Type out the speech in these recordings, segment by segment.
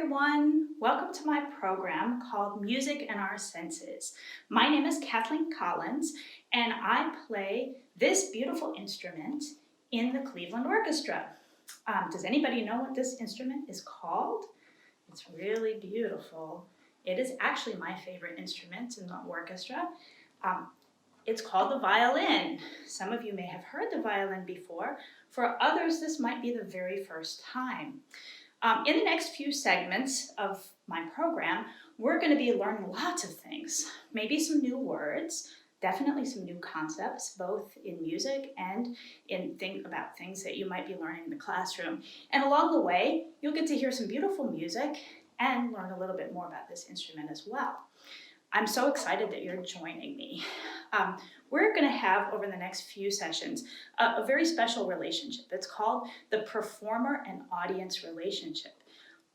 everyone. Welcome to my program called Music and Our Senses. My name is Kathleen Collins, and I play this beautiful instrument in the Cleveland Orchestra. Does anybody know what this instrument is called? It's really beautiful. It is actually my favorite instrument in the orchestra. It's called the violin. Some of you may have heard the violin before. For others, this might be the very first time. In the next few segments of my program, we're going to be learning lots of things, maybe some new words, definitely some new concepts, both in music and in about things that you might be learning in the classroom. And along the way, you'll get to hear some beautiful music and learn a little bit more about this instrument as well. I'm so excited that you're joining me. We're going to have, over the next few sessions, a very special relationship. It's called the performer and audience relationship.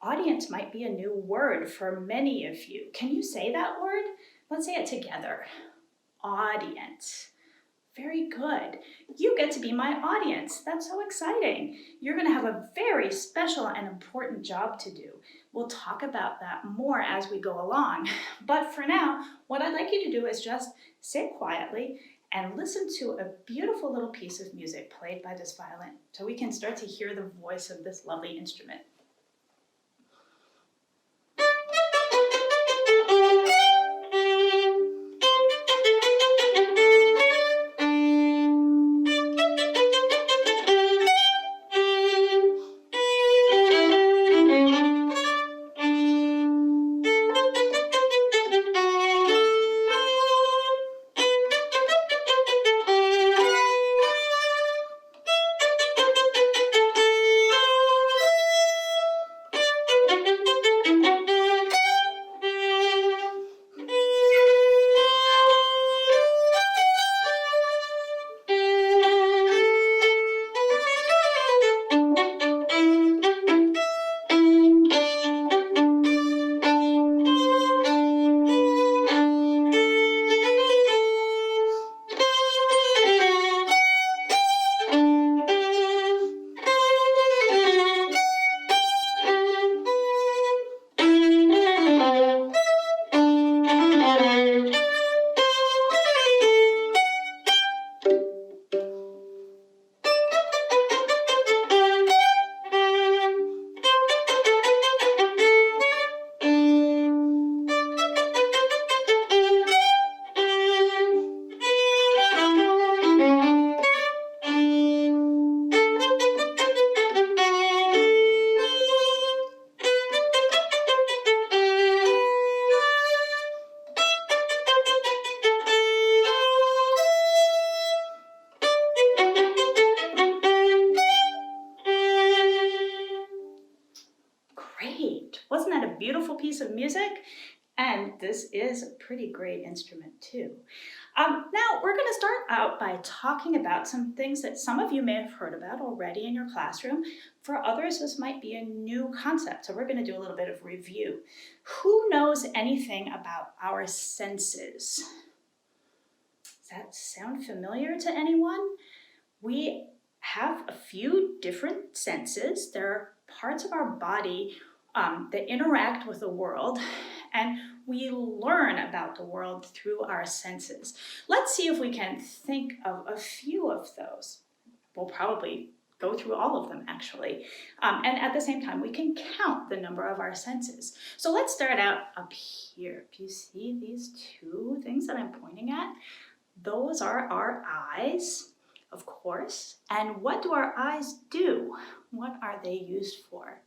Audience might be a new word for many of you. Can you say that word? Let's say it together. Audience. Very good. You get to be my audience. That's so exciting. You're going to have a very special and important job to do. We'll talk about that more as we go along. But for now, what I'd like you to do is just sit quietly and listen to a beautiful little piece of music played by this violin so we can start to hear the voice of this lovely instrument. Great. Wasn't that a beautiful piece of music? And this is a pretty great instrument too. Now we're going to start out by talking about some things that some of you may have heard about already in your classroom. For others, this might be a new concept, so we're going to do a little bit of review. Who knows anything about our senses? Does that sound familiar to anyone? We have a few different senses. There are parts of our body that interact with the world, and we learn about the world through our senses. Let's see if we can think of a few of those. We'll probably go through all of them, actually. And at the same time, we can count the number of our senses. So let's start out up here. Do you see these two things that I'm pointing at? Those are our eyes, of course. And what do our eyes do? What are they used for?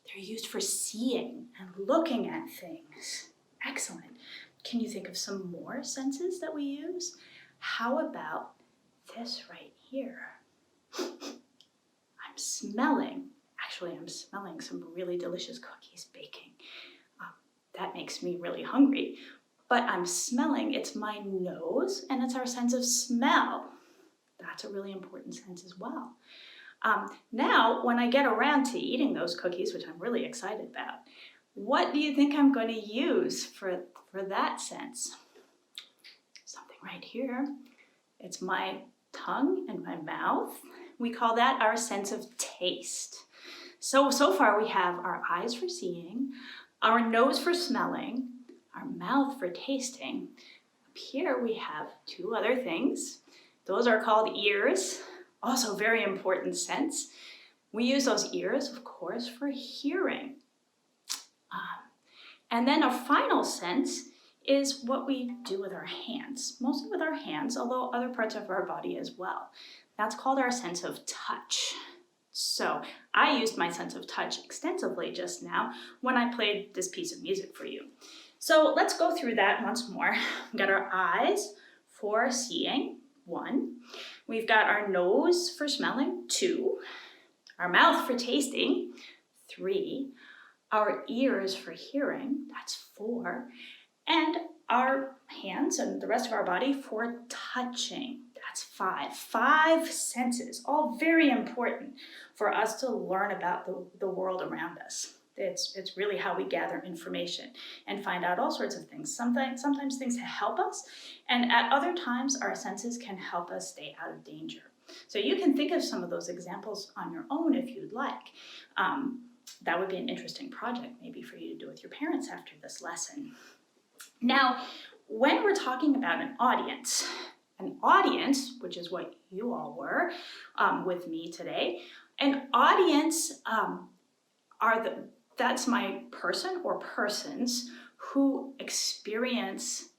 They're used for seeing and looking at things. Excellent. Can you think of some more senses that we use? How about this right here? I'm smelling. Actually, I'm smelling some really delicious cookies baking. That makes me really hungry. But I'm smelling, it's my nose, and it's our sense of smell. That's a really important sense as well. Now, when I get around to eating those cookies, which I'm really excited about, what do you think I'm going to use for that sense? Something right here. It's my tongue and my mouth. We call that our sense of taste. So far we have our eyes for seeing, our nose for smelling, our mouth for tasting. Up here we have two other things. Those are called ears, also very important sense. We use those ears, of course, for hearing. And then a final sense is what we do with our hands, mostly with our hands, although other parts of our body as well. That's called our sense of touch. So I used my sense of touch extensively just now when I played this piece of music for you. So let's go through that once more. We've got our eyes for seeing, 1. We've got our nose for smelling, 2. Our mouth for tasting, 3. Our ears for hearing, that's 4. And our hands and the rest of our body for touching, that's 5. 5 senses, all very important for us to learn about the world around us. It's really how we gather information and find out all sorts of things. Sometimes things help us, and at other times our senses can help us stay out of danger. So you can think of some of those examples on your own if you'd like. That would be an interesting project maybe for you to do with your parents after this lesson. Now, when we're talking about an audience, which is what you all were with me today, an audience that's my person or persons who experience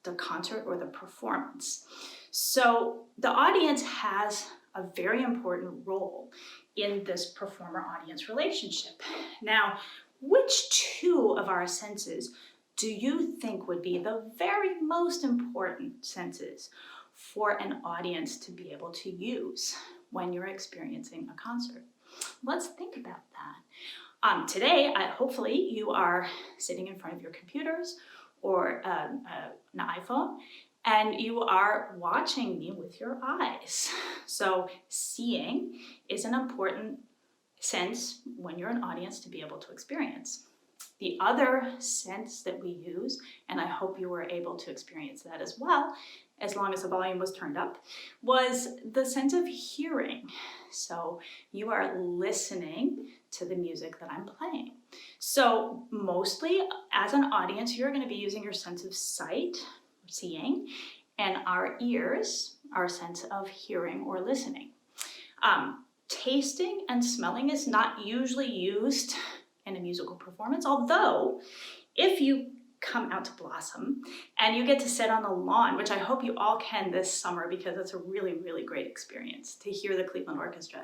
the concert or the performance. So the audience has a very important role in this performer-audience relationship. Now, which 2 of our senses do you think would be the very most important senses for an audience to be able to use when you're experiencing a concert? Let's think about that. Today, hopefully you are sitting in front of your computers or an iPhone, and you are watching me with your eyes. So seeing is an important sense when you're an audience to be able to experience. The other sense that we use, and I hope you were able to experience that as well, as long as the volume was turned up, was the sense of hearing. So you are listening to the music that I'm playing. So mostly as an audience, you're going to be using your sense of sight, seeing, and our ears, our sense of hearing or listening. Tasting and smelling is not usually used in a musical performance, although if you come out to Blossom and you get to sit on the lawn, which I hope you all can this summer because it's a really, really great experience to hear the Cleveland Orchestra.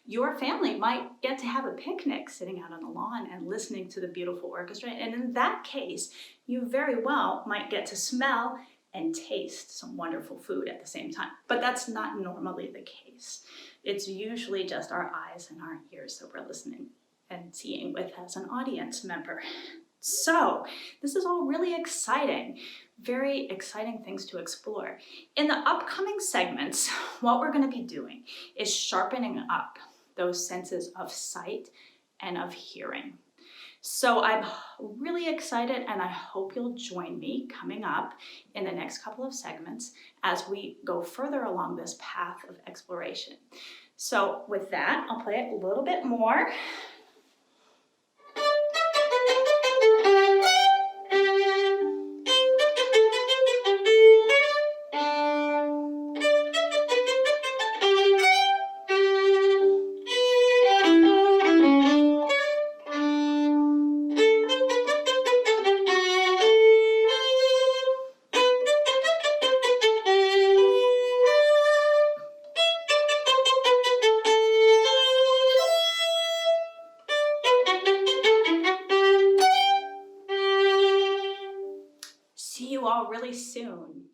Your family might get to have a picnic sitting out on the lawn and listening to the beautiful orchestra, and in that case, you very well might get to smell and taste some wonderful food at the same time. But that's not normally the case. It's usually just our eyes and our ears that we're listening and seeing with as an audience member. So this is all really exciting, very exciting things to explore. In the upcoming segments, what we're going to be doing is sharpening up those senses of sight and of hearing. So I'm really excited, and I hope you'll join me coming up in the next couple of segments as we go further along this path of exploration. So with that, I'll play it a little bit more. See you all really soon.